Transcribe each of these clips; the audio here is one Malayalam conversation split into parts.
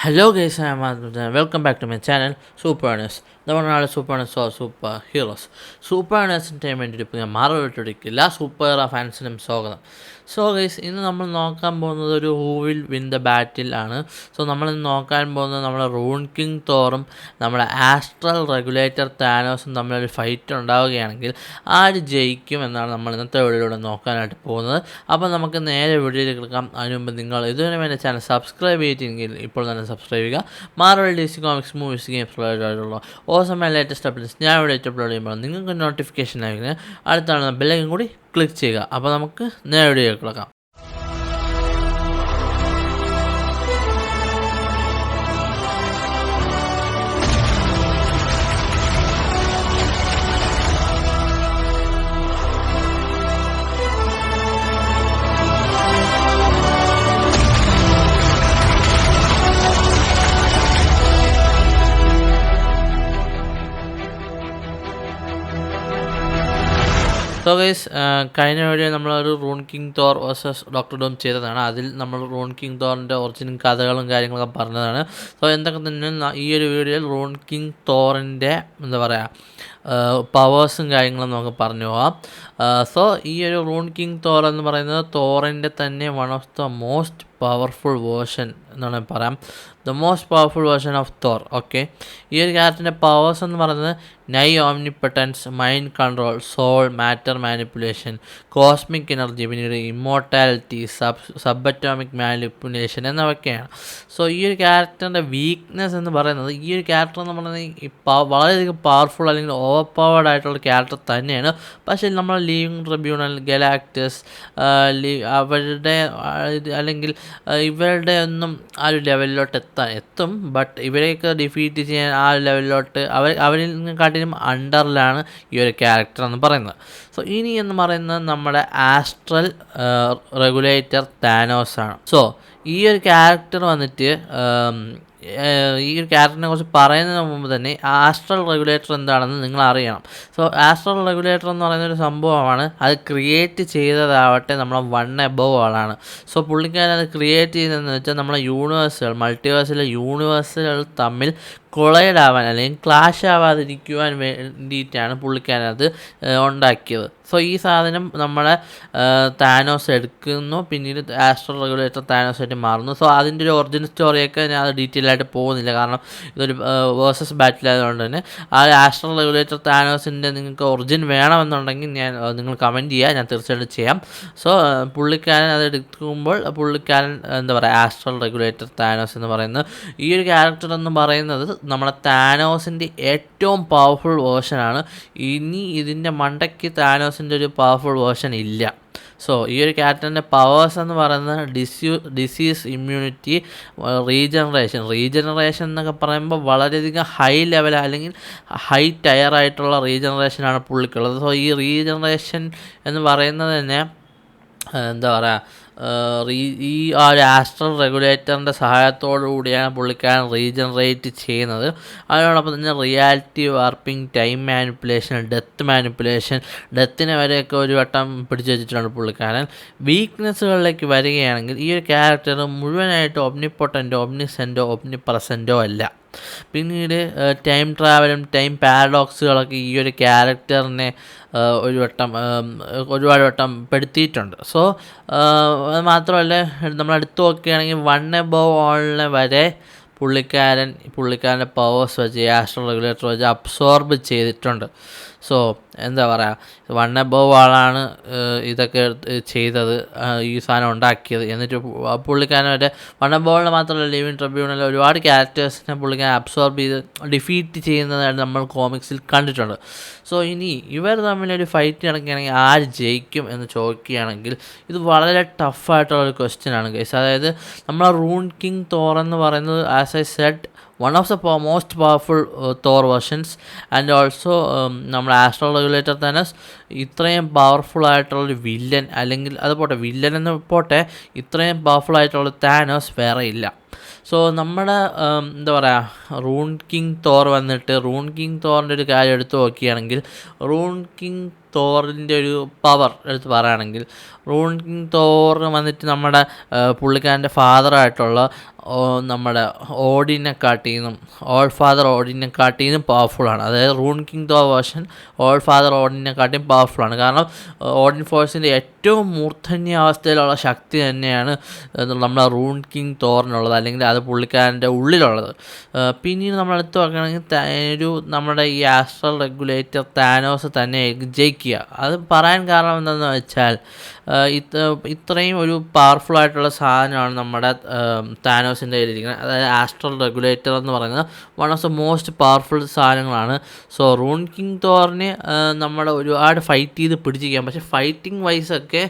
Hello guys, I am Adnan. Welcome back to my channel Super Earners. നമ്മുടെ നാളെ സൂപ്പർ ഏർണേഴ്സ് സൂപ്പർ ഹീറോസ് സൂപ്പർ ഏർണേഴ്സിൻ്റെ വേണ്ടിയിട്ട് ഇപ്പോൾ ഞാൻ മാറവിട്ടിരിക്കും എല്ലാ സൂപ്പർ ഹീറോ ഫാൻസിനും സ്വാഗതം. സോ ഗൈസ്, ഇന്ന് നമ്മൾ നോക്കാൻ പോകുന്നത് ഒരു ഹൂ വിൽ വിൻ ദ ബാറ്റിൽ ആണ്. സോ നമ്മളിന്ന് നോക്കാൻ പോകുന്നത് നമ്മുടെ റൂൺ കിങ് തോറും നമ്മുടെ ആസ്ട്രൽ റെഗുലേറ്റർ താനോസും തമ്മിലൊരു ഫൈറ്റ് ഉണ്ടാവുകയാണെങ്കിൽ ആര് ജയിക്കും എന്നാണ് നമ്മൾ ഇന്നത്തെ വീഡിയോയിലൂടെ നോക്കാനായിട്ട് പോകുന്നത്. അപ്പോൾ നമുക്ക് നേരെ വീഡിയോയിലേക്ക് എടുക്കാം. അതിന് മുമ്പ് നിങ്ങൾ ഇതുവരെ എൻ്റെ ചാനൽ സബ്സ്ക്രൈബ് ചെയ്തിട്ടെങ്കിൽ ഇപ്പോൾ തന്നെ സബ്സ്ക്രൈബ് ചെയ്യുക. Marvel DC comics movies games റിലേറ്റഡായിട്ടുള്ള ഓസമായ ലേറ്റസ്റ്റ് അപ്ഡേറ്റ്സ് ഞാൻ ഇവിടെ അപ്ലോഡ് ചെയ്യുമ്പോൾ നിങ്ങൾക്ക് നോട്ടിഫിക്കേഷൻ ആയിരിക്കും. അടുത്താണ് ബെല്ലൈക്കൺ കൂടി ക്ലിക്ക് ചെയ്യുക. അപ്പോൾ നമുക്ക് നേരെ വീഡിയോയിലേക്ക് കിടക്കാം. സോ ഗൈസ്, കഴിഞ്ഞ വീഡിയോ നമ്മളൊരു റൂൺ king Thor versus doctor dome ചെയ്തതാണ്. അതിൽ നമ്മൾ റൂൺ കിങ് തോറിൻ്റെ ഒറിജിനൽ കഥകളും കാര്യങ്ങളൊക്കെ പറഞ്ഞതാണ്. സോ എന്തൊക്കെ തന്നെ ഈ ഒരു വീഡിയോയിൽ റൂൺ കിങ് തോറിൻ്റെ എന്താ പറയുക പവേഴ്സും കാര്യങ്ങളും നമുക്ക് പറഞ്ഞു പോകാം. സോ ഈ ഒരു റൂൺ കിങ് തോർ എന്ന് പറയുന്നത് തോറിൻ്റെ തന്നെ one of the most powerful version എന്നാണ് പറയാം. The most powerful version of Thor. Okay, ഈ ഒരു ക്യാരക്ടറിൻ്റെ പവേഴ്സ് എന്ന് പറയുന്നത് nigh omnipotence, mind control, soul, matter manipulation, cosmic energy, പിന്നീട് ഇമ്മോർട്ടാലിറ്റി, സബ് അറ്റോമിക് മാനിപ്പുലേഷൻ എന്നിവയൊക്കെയാണ്. സോ ഈ ഒരു ക്യാരക്ടറിൻ്റെ വീക്ക്നെസ് എന്ന് പറയുന്നത്, ഈ ഒരു ക്യാരക്ടർ എന്ന് പറയുന്നത് വളരെയധികം പവർഫുൾ അല്ലെങ്കിൽ ഓവർ പവേർഡ് ആയിട്ടുള്ള ക്യാരക്ടർ തന്നെയാണ്. പക്ഷേ നമ്മൾ ലീവിങ് ട്രിബ്യൂണൽ, ഗലാക്ടസ് അവരുടെ അല്ലെങ്കിൽ ഇവരുടെ ഒന്നും ആ ഒരു ലെവലിലോട്ട് എത്തും. ബട്ട് ഇവരെയൊക്കെ ഡിഫീറ്റ് ചെയ്യാൻ ആ ഒരു ലെവലിലോട്ട് അവരിൽ നിന്ന് കാട്ടിലും അണ്ടറിലാണ് ഈ ഒരു ക്യാരക്ടർ എന്ന് പറയുന്നത്. സോ ഇനി എന്ന് പറയുന്നത് നമ്മുടെ ആസ്ട്രൽ റെഗുലേറ്റർ താനോസ് ആണ്. സോ ഈ ഒരു ക്യാരക്ടർ വന്നിട്ട് ഈ ഒരു ക്യാരക്ടറിനെ കുറിച്ച് പറയുന്നതിന് മുമ്പ് തന്നെ ആസ്ട്രൽ റെഗുലേറ്റർ എന്താണെന്ന് നിങ്ങൾ അറിയണം. സോ ആസ്ട്രൽ റെഗുലേറ്റർ എന്ന് പറയുന്ന ഒരു സംഭവമാണ്. അത് ക്രിയേറ്റ് ചെയ്തതാവട്ടെ നമ്മളെ വൺ എബോവ് ആളാണ്. സോ പുള്ളിക്കാരൻ അത് ക്രിയേറ്റ് ചെയ്തതെന്ന് വെച്ചാൽ നമ്മളെ യൂണിവേഴ്സുകൾ, മൾട്ടിവേഴ്സിലെ യൂണിവേഴ്സുകൾ തമ്മിൽ കൊളൈഡ് ആവാൻ അല്ലെങ്കിൽ ക്ലാഷ് ആവാതിരിക്കുവാൻ വേണ്ടിയിട്ടാണ് പുള്ളിക്കാരൻ അത് ഉണ്ടാക്കിയത്. സോ ഈ സാധനം നമ്മളെ താനോസ് എടുക്കുന്നു, പിന്നീട് ആസ്ട്രൽ റെഗുലേറ്റർ താനോസായിട്ട് മാറുന്നു. സോ അതിൻ്റെ ഒരു ഒറിജിനൽ സ്റ്റോറിയൊക്കെ ഞാൻ അത് ഡീറ്റെയിൽ ആയിട്ട് പോകുന്നില്ല, കാരണം ഇതൊരു വേഴ്സസ് ബാറ്റിൽ ആയതുകൊണ്ട് തന്നെ. ആ ആസ്ട്രൽ റെഗുലേറ്റർ താനോസിൻ്റെ നിങ്ങൾക്ക് ഒറിജിൻ വേണമെന്നുണ്ടെങ്കിൽ നിങ്ങൾ കമൻറ്റ് ചെയ്യുക, ഞാൻ തീർച്ചയായിട്ടും ചെയ്യാം. സോ പുള്ളിക്കാരൻ അത് എടുക്കുമ്പോൾ പുള്ളിക്കാരൻ എന്താ പറയുക, ആസ്ട്രൽ റെഗുലേറ്റർ താനോസ് എന്ന് പറയുന്നത് ഈ ഒരു ക്യാരക്ടർ എന്ന് പറയുന്നത് നമ്മുടെ താനോസിൻ്റെ ഏറ്റവും പവർഫുൾ വേർഷനാണ്. ഇനി ഇതിൻ്റെ മണ്ടയ്ക്ക് താനോസിൻ്റെ ഒരു പവർഫുൾ വേർഷൻ ഇല്ല. സോ ഈ ഒരു ക്യാരക്ടറിൻ്റെ പവേഴ്സ് എന്ന് പറയുന്നത് ഡിസീസ് ഇമ്മ്യൂണിറ്റി, റീജനറേഷൻ എന്നൊക്കെ പറയുമ്പോൾ വളരെയധികം ഹൈ ലെവൽ അല്ലെങ്കിൽ ഹൈ ടയറായിട്ടുള്ള റീജനറേഷനാണ് പുള്ളിക്കുള്ളത്. സോ ഈ റീജനറേഷൻ എന്ന് പറയുന്നത് തന്നെ എന്താ പറയുക, ഈ ആ ഒരു ആസ്ട്രൽ റെഗുലേറ്ററിൻ്റെ സഹായത്തോടു കൂടിയാണ് പുള്ളിക്കാരൻ റീജനറേറ്റ് ചെയ്യുന്നത്. അതിനോടൊപ്പം തന്നെ റിയാലിറ്റി വാർപ്പിംഗ്, ടൈം മാനിപ്പുലേഷൻ, ഡെത്തിനെ വരെയൊക്കെ ഒരു വട്ടം പിടിച്ചു വെച്ചിട്ടുണ്ട് പുള്ളിക്കാരൻ. വീക്ക്നെസ്സുകളിലേക്ക് വരികയാണെങ്കിൽ ഈ ഒരു ക്യാരക്ടർ മുഴുവനായിട്ട് ഒമ്നിപൊട്ടൻറ്റോ, ഒമ്നിസെൻറ്റോ, ഒമ്നിപ്രസൻറ്റോ അല്ല. പിന്നീട് ടൈം ട്രാവലും ടൈം പാരഡോക്സുകളൊക്കെ ഈ ഒരു ക്യാരക്ടറിനെ ഒരുപാട് വട്ടം പെടുത്തിയിട്ടുണ്ട്. സോ അത് മാത്രമല്ല, നമ്മൾ എടുത്തു നോക്കുകയാണെങ്കിൽ വൺ എബോവ് ഓളിനെ വരെ പുള്ളിക്കാരൻ്റെ പവേഴ്സ് വെച്ച് ആസ്ട്രൽ റെഗുലേറ്റർ വെച്ച് അബ്സോർബ് ചെയ്തിട്ടുണ്ട്. സോ എന്താ പറയുക, വൺ എബോവ് ആളാണ് ഇതൊക്കെ ചെയ്തത്, ഈ സാധനം ഉണ്ടാക്കിയത്. എന്നിട്ട് പുള്ളിക്കാരൻ വരെ വൺ എബോവിനെ മാത്രമല്ല, ലിവിങ് ട്രിബ്യൂണൽ ഒരുപാട് ക്യാരക്ടേഴ്സിനെ പുള്ളിക്കാരൻ അബ്സോർബ് ചെയ്ത് ഡിഫീറ്റ് ചെയ്യുന്നതായിട്ട് നമ്മൾ കോമിക്സിൽ കണ്ടിട്ടുണ്ട്. സോ ഇനി ഇവർ തമ്മിലൊരു ഫൈറ്റ് നടക്കുകയാണെങ്കിൽ ആര് ജയിക്കും എന്ന് ചോദിക്കുകയാണെങ്കിൽ ഇത് വളരെ ടഫായിട്ടുള്ളൊരു ക്വസ്റ്റ്യനാണ് ഗൈസ്. അതായത് നമ്മളെ റൂൺ കിങ് തോർ എന്ന് പറയുന്നത്, as I said, one of the most powerful Thor versions. And also നമ്മുടെ ആസ്ട്രൽ റെഗുലേറ്റർ താനോസ് ഇത്രയും പവർഫുൾ ആയിട്ടുള്ളൊരു വില്ലൻ, അല്ലെങ്കിൽ അത് പോട്ടെ, വില്ലൻ എന്ന് പോട്ടെ, ഇത്രയും പവർഫുൾ ആയിട്ടുള്ള താനോസ് വേറെ ഇല്ല. സോ നമ്മുടെ എന്താ പറയുക, റൂൺ കിങ് തോർ വന്നിട്ട് റൂൺ കിങ് തോറിൻ്റെ ഒരു കാര്യം എടുത്തു നോക്കുകയാണെങ്കിൽ റൂൺ കിങ് തോറിൻ്റെ ഒരു പവർ എടുത്ത് പറയുകയാണെങ്കിൽ, റൂൺ കിങ് തോർ വന്നിട്ട് നമ്മുടെ പുള്ളിക്കാരൻ്റെ ഫാദറായിട്ടുള്ള നമ്മുടെ ഓഡിനെക്കാട്ടിയും ഓൾ ഫാദർ ഓഡിനെക്കാട്ടിയും പവർഫുള്ളാണ്. അതായത് rune king Thor version all father ഓഡിനെക്കാട്ടിയും പവർഫുള്ളാണ്. കാരണം ഓഡിൻ ഫോഴ്സിൻ്റെ ഏറ്റവും മൂർധന്യാവസ്ഥയിലുള്ള ശക്തി തന്നെയാണ് നമ്മുടെ റൂൺ കിങ് തോറിനുള്ളത്, അല്ലെങ്കിൽ അത് പുള്ളിക്കാരൻ്റെ ഉള്ളിലുള്ളത്. പിന്നീട് നമ്മൾ എടുത്ത് നോക്കുകയാണെങ്കിൽ നമ്മുടെ ഈ ആസ്ട്രൽ റെഗുലേറ്റർ താനോസ് തന്നെ ജയിക്കുക. അത് പറയാൻ കാരണം എന്താണെന്ന് വെച്ചാൽ, ഇത്രയും ഒരു പവർഫുൾ ആയിട്ടുള്ള സാധനമാണ് നമ്മുടെ താനോസിൻ്റെ കയ്യിലിരിക്കുന്നത്. അതായത് ആസ്ട്രൽ റെഗുലേറ്റർ എന്ന് പറയുന്നത് one of the most powerful സാധനങ്ങളാണ്. സോ റൂൺ കിങ് തോറിനെ നമ്മൾ ഒരുപാട് ഫൈറ്റ് ചെയ്ത് പിടിച്ചിരിക്കാം. പക്ഷേ ഫൈറ്റിംഗ് വൈസൊക്കെ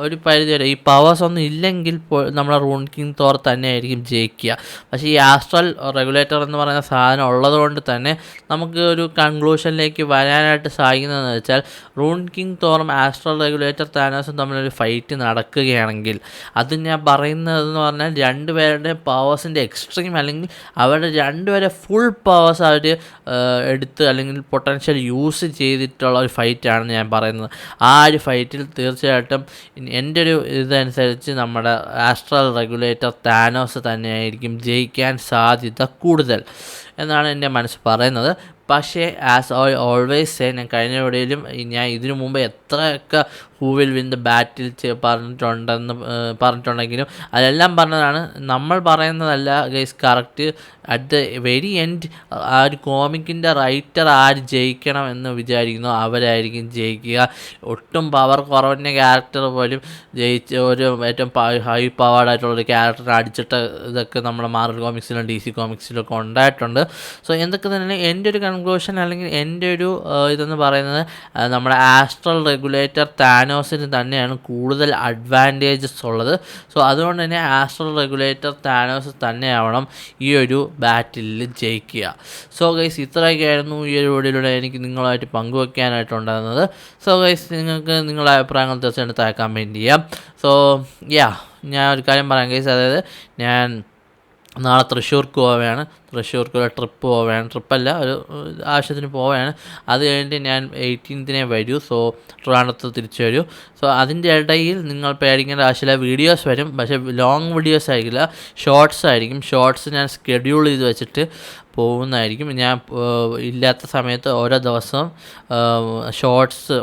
ഒരു പരിധി വരെ ഈ പവേഴ്സ് ഒന്നും ഇല്ലെങ്കിൽ നമ്മുടെ റൂൺ കിങ് തോർ തന്നെ ആയിരിക്കും ജയിക്കുക. പക്ഷേ ഈ ആസ്ട്രൽ റെഗുലേറ്റർ എന്ന് പറയുന്ന സാധനം ഉള്ളതുകൊണ്ട് തന്നെ നമുക്ക് ഒരു കൺക്ലൂഷനിലേക്ക് വരാനായിട്ട് സാധിക്കുന്നതെന്ന് വെച്ചാൽ, റൂൺ കിങ് തോറും ആസ്ട്രൽ റെഗുലേറ്റർ താനോസും തമ്മിലൊരു ഫൈറ്റ് നടക്കുകയാണെങ്കിൽ, അത് ഞാൻ പറയുന്നതെന്ന് പറഞ്ഞാൽ രണ്ടുപേരുടെ പവേഴ്സിൻ്റെ എക്സ്ട്രീം, അല്ലെങ്കിൽ അവരുടെ രണ്ടുപേരെ ഫുൾ പവേഴ്സ് അവർ എടുത്ത് അല്ലെങ്കിൽ പൊട്ടൻഷ്യൽ യൂസ് ചെയ്തിട്ടുള്ള ഒരു ഫൈറ്റാണ് ഞാൻ പറയുന്നത്. ആ ഒരു ഫൈറ്റിൽ തീർച്ചയായിട്ടും എൻ്റെ ഒരു ഇതനുസരിച്ച് നമ്മുടെ ആസ്ട്രൽ റെഗുലേറ്റർ താനോസ് തന്നെയായിരിക്കും ജയിക്കാൻ സാധ്യത കൂടുതൽ എന്നാണ് എൻ്റെ മനസ്സ് പറയുന്നത്. പക്ഷേ ആസ് ഐ ഓൾവേസ് സേ, ഞാൻ കഴിഞ്ഞ വീഡിയോയിലും ഞാൻ ഇതിനു മുമ്പ് എത്രയൊക്കെ who will win the battle പറഞ്ഞിട്ടുണ്ടെങ്കിലും അതെല്ലാം പറഞ്ഞതാണ്. നമ്മൾ പറയുന്നതല്ല guys correct. At the very end ആ ഒരു കോമിക്കിൻ്റെ റൈറ്റർ ആര് ജയിക്കണം എന്ന് വിചാരിക്കുന്നു അവരായിരിക്കും ജയിക്കുക. ഒട്ടും പവർ കുറവിൻ്റെ ക്യാരക്ടർ പോലും ജയിച്ച് ഒരു ഏറ്റവും ഹൈ പവേർഡായിട്ടുള്ളൊരു ക്യാരക്ടർ അടിച്ചിട്ട് ഇതൊക്കെ നമ്മുടെ മാർവൽ കോമിക്സിലും DC കോമിക്സിലും ഒക്കെ ഉണ്ടായിട്ടുണ്ട്. സോ എന്തൊക്കെ തന്നെ എൻ്റെ ഒരു കൺക്ലൂഷൻ അല്ലെങ്കിൽ എൻ്റെ ഒരു ഇതെന്ന് പറയുന്നത്, നമ്മുടെ ആസ്ട്രൽ റെഗുലേറ്റർ താനോസിന് തന്നെയാണ് കൂടുതൽ അഡ്വാൻറ്റേജസ് ഉള്ളത്. സോ അതുകൊണ്ട് തന്നെ ആസ്ട്രൽ റെഗുലേറ്റർ താനോസ് തന്നെയാവണം ഈ ഒരു ബാറ്റിലിൽ ജയിക്കുക. സോ ഗൈസ്, ഇത്രയൊക്കെയായിരുന്നു ഈ ഒരു വീഡിയോയിലൂടെ എനിക്ക് നിങ്ങളുമായിട്ട് പങ്കുവയ്ക്കാനായിട്ടുണ്ടായിരുന്നത്. സോ ഗൈസ്, നിങ്ങൾക്ക് നിങ്ങളുടെ അഭിപ്രായങ്ങൾ തീർച്ചയായിട്ടും താഴെ കമൻറ്റ് ചെയ്യാം. സോ ഞാൻ ഒരു കാര്യം പറയാം ഗൈസ്, അതായത് ഞാൻ നാളെ തൃശ്ശൂർക്ക് പോവുകയാണ്. തൃശ്ശൂർക്ക് ഒരു ട്രിപ്പ് പോവുകയാണ്. ട്രിപ്പല്ല, ഒരു ആവശ്യത്തിന് പോവുകയാണ്. അത് കഴിഞ്ഞിട്ട് ഞാൻ 18th വരൂ. സോ ട്രിവാൻഡ്രത്ത് തിരിച്ചു വരൂ. സോ അതിൻ്റെ ഇടയിൽ നിങ്ങൾ പേടിക്കേണ്ട ആവശ്യമില്ല, വീഡിയോസ് വരും. പക്ഷേ ലോങ് വീഡിയോസ് ആയിരിക്കില്ല, ഷോർട്സ് ആയിരിക്കും. ഷോർട്സ് ഞാൻ സ്കെഡ്യൂൾ ചെയ്ത് വെച്ചിട്ട് പോകുന്നതായിരിക്കും. ഞാൻ ഇല്ലാത്ത സമയത്ത് ഓരോ ദിവസവും ഷോർട്സ്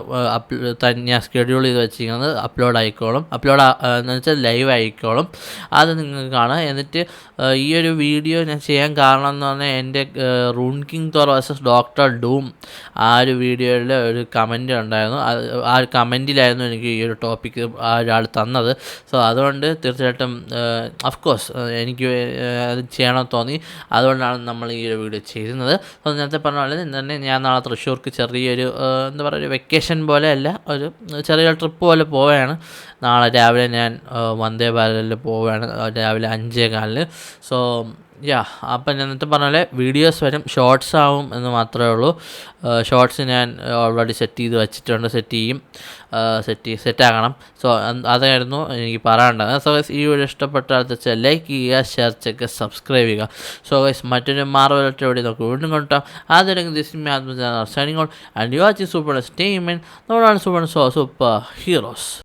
ഞാൻ സ്കെഡ്യൂൾ ചെയ്ത് വെച്ചിരിക്കുന്നത് അപ്ലോഡ് എന്ന് വെച്ചാൽ ലൈവ് ആയിക്കോളും. അത് നിങ്ങൾക്ക് കാണാം. എന്നിട്ട് ഈ ഒരു വീഡിയോ ഞാൻ ചെയ്യാൻ കാരണം എന്ന് പറഞ്ഞാൽ, എൻ്റെ റൂൺ king Thor versus doctor dome ആ ഒരു വീഡിയോയിൽ ഒരു കമൻറ്റ് ഉണ്ടായിരുന്നു. ആ ഒരു കമൻറ്റിലായിരുന്നു എനിക്ക് ഈ ഒരു ടോപ്പിക്ക് ആ ഒരാൾ തന്നത്. സോ അതുകൊണ്ട് തീർച്ചയായിട്ടും അഫ്കോഴ്സ് എനിക്ക് അത് ചെയ്യണമെന്ന് തോന്നി. അതുകൊണ്ടാണ് നമ്മൾ ഈ ഒരു വീഡിയോ ചെയ്യുന്നത്. അപ്പോൾ നേരത്തെ പറഞ്ഞ പോലെ തന്നെ ഞാൻ നാളെ തൃശ്ശൂർക്ക് ചെറിയൊരു എന്താ പറയുക, ഒരു വെക്കേഷൻ പോലെ അല്ല, ഒരു ചെറിയൊരു ട്രിപ്പ് പോലെ പോവുകയാണ്. നാളെ രാവിലെ ഞാൻ വന്ദേ ഭാരതിൽ പോവുകയാണ്, രാവിലെ 5:15. സോ അപ്പം ഞാൻ നേരത്തെ പറഞ്ഞ പോലെ വീഡിയോസ് വരും, ഷോർട്സ് ആവും എന്ന് മാത്രമേ ഉള്ളൂ. ഷോർട്സ് ഞാൻ ഓൾറെഡി സെറ്റ് ചെയ്ത് വെച്ചിട്ടുണ്ട്, സെറ്റാക്കണം. സോ അതായിരുന്നു എനിക്ക് പറയാനുള്ളത്. സോ ഗൈസ്, ഈ വീഡിയോ ഇഷ്ടപ്പെട്ടാൽ തീർച്ചയായും ലൈക്ക് ചെയ്യുക, ഷെയർ ചെയ്യുക, സബ്സ്ക്രൈബ് ചെയ്യുക. സോ ഗൈസ്, മറ്റൊരു മാർവൽ വീഡിയോ നമുക്ക് വീണ്ടും കണ്ടാം. ആദ്യം സൂപ്പർ സ്റ്റേമെൻ, നമ്മളാണ് സൂപ്പർ ഹീറോസ്.